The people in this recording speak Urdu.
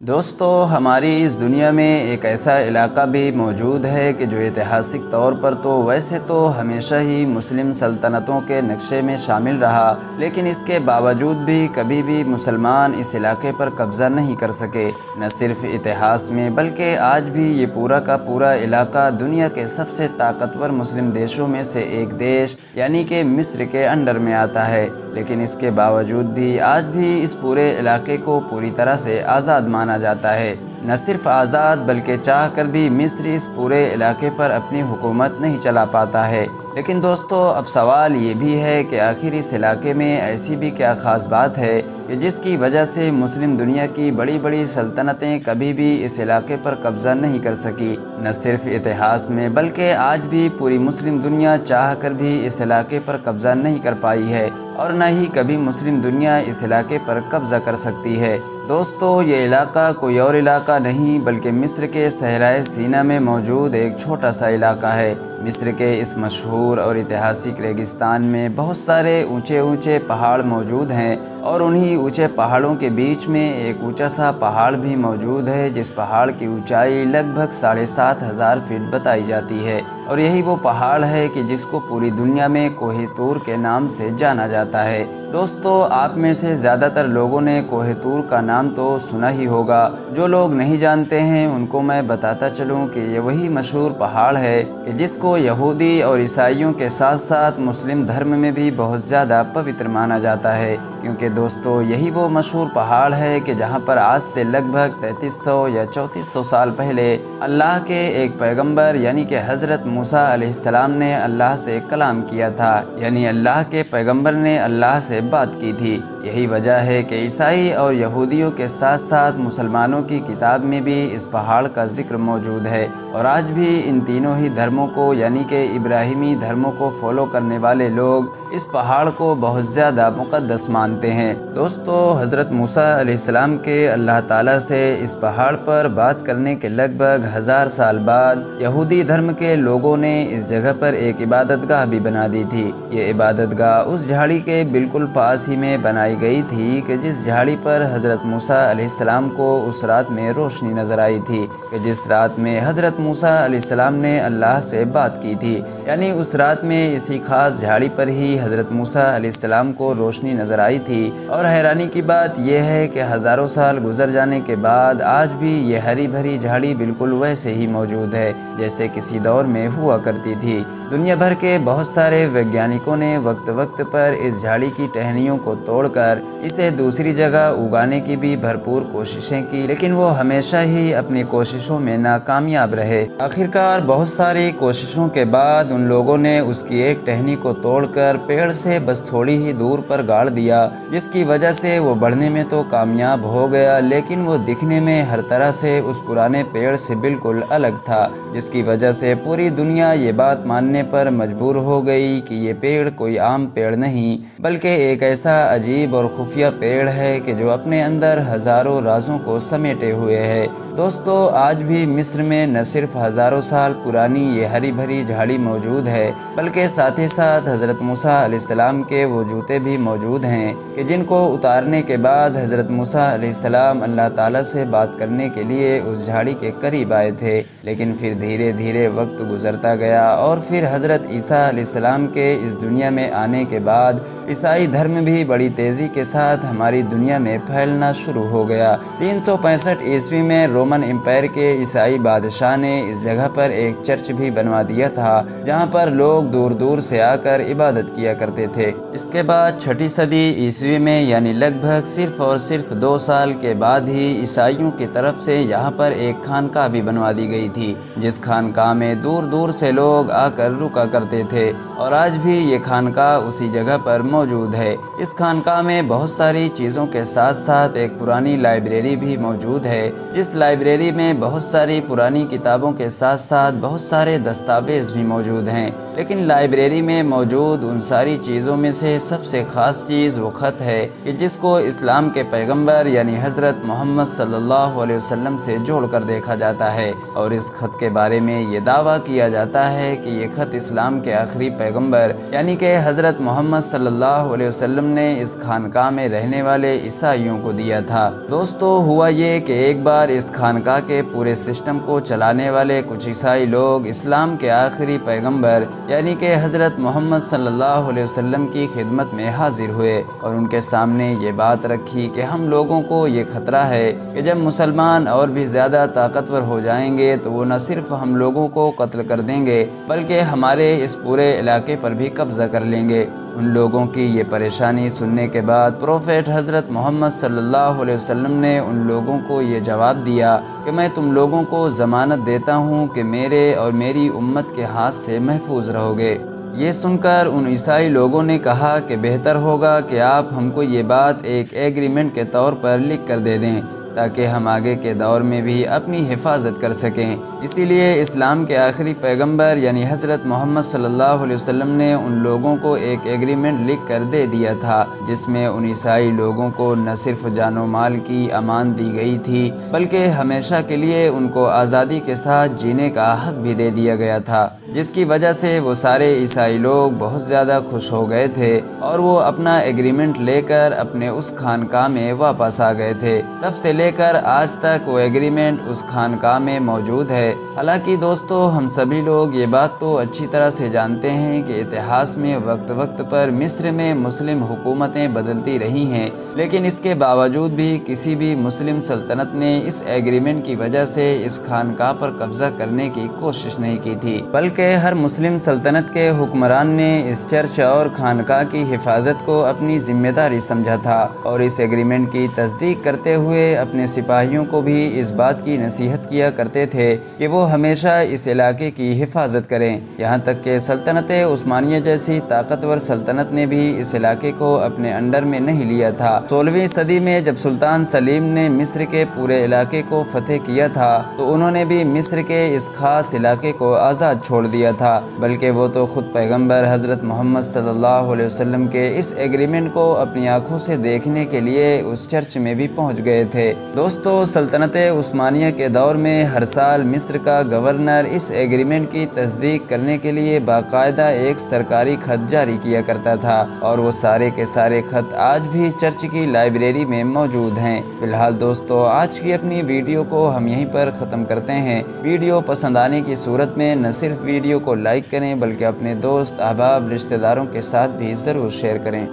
دوستو، ہماری اس دنیا میں ایک ایسا علاقہ بھی موجود ہے کہ جو اتہاسک طور پر تو ویسے تو ہمیشہ ہی مسلم سلطنتوں کے نقشے میں شامل رہا، لیکن اس کے باوجود بھی کبھی بھی مسلمان اس علاقے پر قبضہ نہیں کر سکے۔ نہ صرف اتہاس میں بلکہ آج بھی یہ پورا کا پورا علاقہ دنیا کے سب سے طاقتور مسلم دیشوں میں سے ایک دیش یعنی کہ مصر کے انڈر میں آتا ہے، لیکن اس کے باوجود بھی آج بھی اس پورے علاقے کو پوری طرح سے آزاد مانا جاتا ہے۔ نہ صرف آزاد بلکہ چاہ کر بھی مصر اس پورے علاقے پر اپنی حکومت نہیں چلا پاتا ہے۔ لیکن دوستو، اب سوال یہ بھی ہے کہ آخر اس علاقے میں ایسی بھی کیا خاص بات ہے کہ جس کی وجہ سے مسلم دنیا کی بڑی بڑی سلطنتیں کبھی بھی اس علاقے پر قبضہ نہیں کر سکی۔ نہ صرف اتہاس میں بلکہ آج بھی پوری مسلم دنیا چاہ کر بھی اس علاقے پر قبضہ نہیں کر پائی ہے، اور نہ ہی کبھی مسلم دنیا اس علاقے پر قبضہ کر سکتی ہے۔ دوستو، یہ علاقہ کوئی اور علاقہ نہیں بلکہ مصر کے صحرائے سینا میں موجود ایک چھوٹا سا علاقہ ہے۔ مصر کے اس مشہور اور اتہاسک ریگستان میں بہت سارے اونچے اونچے پہاڑ موجود ہیں، اور انہی اونچے پہاڑوں کے بیچ میں ایک اونچا سا پہاڑ بھی موجود ہے جس پہاڑ کی اونچائی لگ بھگ 7500 فٹ بتائی جاتی ہے، اور یہی وہ پہاڑ ہے کہ جس کو پوری دنیا میں کوہ طور کے نام سے جانا جاتا ہے۔ دوستو، آپ میں سے زیادہ تر لوگوں نے کوہ طور کا نام تو سنا ہی ہوگا۔ جو لوگ نہیں جانتے ہیں ان کو میں بتاتا چلوں کہ یہ وہی مشہور پہاڑ ہے کہ جس کو یہودی اور عیسائیوں کے ساتھ ساتھ مسلم دھرم میں بھی بہت زیادہ پوتر مانا جاتا ہے، کیونکہ دوستو یہی وہ مشہور پہاڑ ہے کہ جہاں پر آج سے لگ بھگ 3300 یا 3400 سال پہلے اللہ کے ایک پیغمبر یعنی کہ حضرت موسیٰ علیہ السلام نے اللہ سے کلام کیا تھا، یعنی اللہ کے پیغمبر نے اللہ سے بات کی تھی۔ یہی وجہ ہے کہ عیسائی اور یہودیوں کے ساتھ ساتھ مسلمانوں کی کتاب میں بھی اس پہاڑ کا ذکر موجود ہے، اور آج بھی ان تینوں ہی دھرموں کو یعنی کہ ابراہیمی دھرموں کو فالو کرنے والے لوگ اس پہاڑ کو بہت زیادہ مقدس مانتے ہیں۔ دوستو، حضرت موسیٰ علیہ السلام کے اللہ تعالیٰ سے اس پہاڑ پر بات کرنے کے لگ بھگ 1000 سال بعد یہودی دھرم کے لوگوں نے اس جگہ پر ایک عبادت گاہ بھی بنا دی تھی۔ یہ عبادت گاہ اس جھاڑی کے بالکل پاس ہی میں بنائی گئی تھی کہ جس جھاڑی پر حضرت موسیٰ علیہ السلام کو اس رات میں روشنی نظر آئی تھی، کہ جس رات میں حضرت موسیٰ علیہ السلام نے اللہ سے بات کی تھی، یعنی اس رات میں اسی خاص جھاڑی پر ہی حضرت موسیٰ علیہ السلام کو روشنی نظر آئی تھی۔ اور حیرانی کی بات یہ ہے کہ ہزاروں سال گزر جانے کے بعد آج بھی یہ ہری بھری جھاڑی بالکل ویسے ہی موجود ہے جیسے کسی دور میں ہوا کرتی تھی۔ دنیا بھر کے بہت سارے ویگیانکوں نے وقت وقت پر اس جھاڑی کی ٹہنیوں کو توڑ کر اسے دوسری جگہ اگانے کی بھی بھرپور کوششیں کی، لیکن وہ ہمیشہ ہی اپنی کوششوں میں ناکامیاب رہے۔ آخرکار بہت ساری کوششوں کے بعد ان لوگوں نے اس کی ایک ٹہنی کو توڑ کر پیڑ سے بس تھوڑی ہی دور پر گاڑ دیا، جس کی وجہ سے وہ بڑھنے میں تو کامیاب ہو گیا، لیکن وہ دکھنے میں ہر طرح سے اس پرانے پیڑ سے بالکل الگ تھا، جس کی وجہ سے پوری دنیا یہ بات ماننے پر مجبور ہو گئی کہ یہ پیڑ کوئی عام پیڑ نہیں بلکہ ایک ایسا عجیب اور خفیہ پیڑ ہے کہ جو اپنے اندر ہزاروں رازوں کو سمیٹے ہوئے ہے۔ دوستو، آج بھی مصر میں نہ صرف ہزاروں سال پرانی یہ ہری بھری جھاڑی موجود ہے بلکہ ساتھ ہی ساتھ حضرت موسیٰ علیہ السلام کے وہ جوتے بھی موجود ہیں کہ جن کو اتارنے کے بعد حضرت موسیٰ علیہ السلام اللہ تعالیٰ سے بات کرنے کے لیے اس جھاڑی کے قریب آئے تھے، لیکن پھر دھیرے دھیرے وقت گزرتا گیا، اور پھر حضرت عیسیٰ علیہ السلام کے اس دنیا میں آنے کے بعد عیسائی دھرم بھی بڑی تیزی کے ساتھ ہماری دنیا میں پھیلنا شروع ہو گیا۔ 365 عیسوی میں رومن امپائر کے عیسائی بادشاہ نے اس جگہ پر ایک چرچ بھی بنوا دیا تھا جہاں پر لوگ دور دور سے آ کر عبادت کیا کرتے تھے۔ اس کے بعد 6 صدی عیسوی میں یعنی لگ بھگ صرف اور صرف 2 سال کے بعد ہی عیسائیوں کی طرف سے یہاں پر ایک خانقاہ بھی بنوا دی گئی تھی، جس خانقاہ میں دور دور سے لوگ آ کر رکا کرتے تھے، اور آج بھی یہ خانقاہ اسی جگہ پر موجود ہے۔ اس خانقاہ میں بہت ساری چیزوں کے ساتھ ساتھ ایک پرانی لائبریری بھی موجود ہے، جس لائبریری میں بہت ساری پرانی کتابوں کے ساتھ ساتھ بہت سارے دستاویز بھی موجود ہیں، لیکن لائبریری میں موجود ان ساری چیزوں میں سے سے سب سے خاص چیز وہ خط ہے کہ جس کو اسلام کے پیغمبر یعنی حضرت محمد صلی اللہ علیہ وسلم سے جوڑ کر دیکھا جاتا ہے، اور اس خط کے بارے میں یہ دعویٰ کیا جاتا ہے کہ یہ خط اسلام کے آخری پیغمبر یعنی کہ حضرت محمد صلی اللہ علیہ وسلم نے اس خانقاہ میں رہنے والے عیسائیوں کو دیا تھا۔ دوستو، ہوا یہ کہ ایک بار اس خانقاہ کے پورے سسٹم کو چلانے والے کچھ عیسائی لوگ اسلام کے آخری پیغمبر یعنی کہ حضرت محمد صلی اللہ علیہ وسلم کی خدمت میں حاضر ہوئے اور ان کے سامنے یہ بات رکھی کہ ہم لوگوں کو یہ خطرہ ہے کہ جب مسلمان اور بھی زیادہ طاقتور ہو جائیں گے تو وہ نہ صرف ہم لوگوں کو قتل کر دیں گے بلکہ ہمارے اس پورے علاقے پر بھی قبضہ کر لیں گے۔ ان لوگوں کی یہ پریشانی سننے کے بعد پروفیٹ حضرت محمد صلی اللہ علیہ وسلم نے ان لوگوں کو یہ جواب دیا کہ میں تم لوگوں کو ضمانت دیتا ہوں کہ میرے اور میری امت کے ہاتھ سے محفوظ رہو گے۔ یہ سن کر ان عیسائی لوگوں نے کہا کہ بہتر ہوگا کہ آپ ہم کو یہ بات ایک ایگریمنٹ کے طور پر لکھ کر دے دیں تاکہ ہم آگے کے دور میں بھی اپنی حفاظت کر سکیں۔ اسی لیے اسلام کے آخری پیغمبر یعنی حضرت محمد صلی اللہ علیہ وسلم نے ان لوگوں کو ایک ایگریمنٹ لکھ کر دے دیا تھا جس میں ان عیسائی لوگوں کو نہ صرف جان و مال کی امان دی گئی تھی بلکہ ہمیشہ کے لیے ان کو آزادی کے ساتھ جینے کا حق بھی دے دیا گیا تھا، جس کی وجہ سے وہ سارے عیسائی لوگ بہت زیادہ خوش ہو گئے تھے اور وہ اپنا ایگریمنٹ لے کر اپنے اس خانقاہ میں واپس آ گئے تھے۔ تب سے لے کر آج تک وہ ایگریمنٹ اس خانقاہ میں موجود ہے۔ حالانکہ دوستو، ہم سبھی لوگ یہ بات تو اچھی طرح سے جانتے ہیں کہ اتہاس میں وقت وقت پر مصر میں مسلم حکومتیں بدلتی رہی ہیں، لیکن اس کے باوجود بھی کسی بھی مسلم سلطنت نے اس ایگریمنٹ کی وجہ سے اس خانقاہ پر قبضہ کرنے کی کوشش نہیں کی تھی، بلکہ ہر مسلم سلطنت کے حکمران نے اس چرچ اور خانقاہ کی حفاظت کو اپنی ذمہ داری سمجھا تھا اور اس ایگریمنٹ کی تصدیق کرتے ہوئے اپنے سپاہیوں کو بھی اس بات کی نصیحت کیا کرتے تھے کہ وہ ہمیشہ اس علاقے کی حفاظت کریں۔ یہاں تک کہ سلطنت عثمانیہ جیسی طاقتور سلطنت نے بھی اس علاقے کو اپنے انڈر میں نہیں لیا تھا۔ 16ویں صدی میں جب سلطان سلیم نے مصر کے پورے علاقے کو فتح کیا تھا تو انہوں نے بھی مصر کے اس خاص علاقے کو آزاد چھوڑ دیا تھا، بلکہ وہ تو خود پیغمبر حضرت محمد صلی اللہ علیہ وسلم کے اس ایگریمنٹ کو اپنی آنکھوں سے دیکھنے کے لیے اس چرچ میں بھی پہنچ گئے تھے۔ دوستو، سلطنت عثمانیہ کے دور میں ہر سال مصر کا گورنر اس ایگریمنٹ کی تصدیق کرنے کے لیے باقاعدہ ایک سرکاری خط جاری کیا کرتا تھا، اور وہ سارے کے سارے خط آج بھی چرچ کی لائبریری میں موجود ہیں۔ فی الحال دوستو، آج کی اپنی ویڈیو کو ہم یہیں پر ختم کرتے ہیں۔ ویڈیو پسند آنے کی صورت میں نہ صرف ویڈیو کو لائک کریں بلکہ اپنے دوست، احباب، رشتہ داروں کے ساتھ بھی ضرور شیئر کریں۔